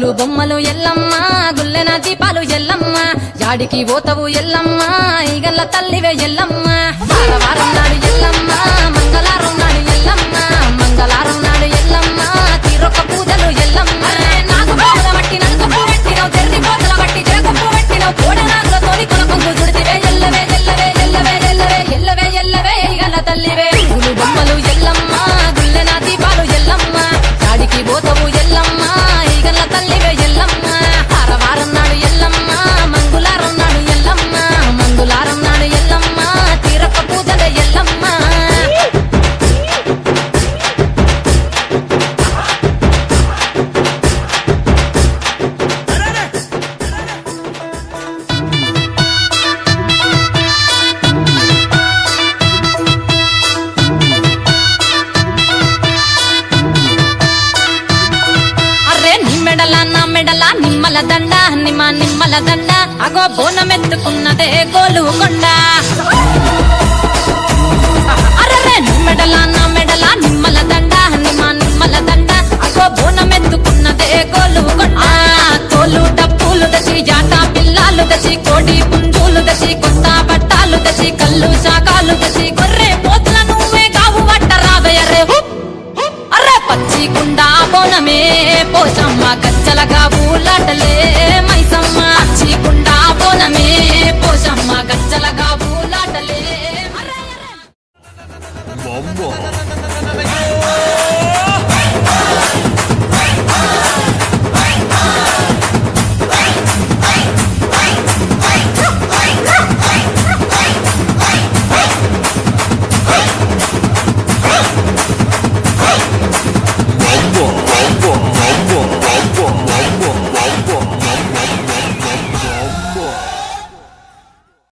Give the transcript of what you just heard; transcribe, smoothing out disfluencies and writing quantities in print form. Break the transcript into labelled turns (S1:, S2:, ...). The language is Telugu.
S1: పూలు బొమ్మలు ఎల్లమ్మ గుల్లెన దీపాలు ఎల్లమ్మ యాడికి పోతవు ఎల్లమ్మ ఈగల్ల తల్లివే ఎల్లమ్మ వారం నాడు ఎల్లమ్మ మంగళారం నాడు ఎల్లమ్మ మంగళారం నాడు ఎల్లమ్మ తీరొక్క పూజలు ఎల్లమ్మ నాకు పూల బట్టి నలుగు పూ పెట్టినవు తెర్రి పోతల బట్టి జరగప్పు పెట్టినవు కోడనాగులతోని కొనకొంగు చుడితివే ఎల్లవే ఎల్లవే ఎల్లవే ఎల్లవే ఎల్లవే ఎల్లవే ఈగల్ల తల్లివే పూలు బొమ్మలు ఎల్లమ్మ గుల్లెన దీపాలు ఎల్లమ్మ యాడికి పోతవు ఎల్లమ్మ ఈగల్ల తల్లివే ఎల్లమ్మ వారం నాడు ఎల్లమ్మ మంగళారం నాడు ఎల్లమ్మ మంగళారం నాడు ఎల్లమ్మ తీరొక్క పూజల ఎల్లమ్మ మెడల నిమ్మల దండ నిమ్మల దండ అగో బోనమెత్తుకున్నదే గోలు కొండ అరే మెడల నిమ్మల దండ నిమ్మల దండ అగో బోనమెత్తుకున్నదే గోలు కొండ తోలు డప్పులు దచి జాట పిల్లాలు దచి కోడి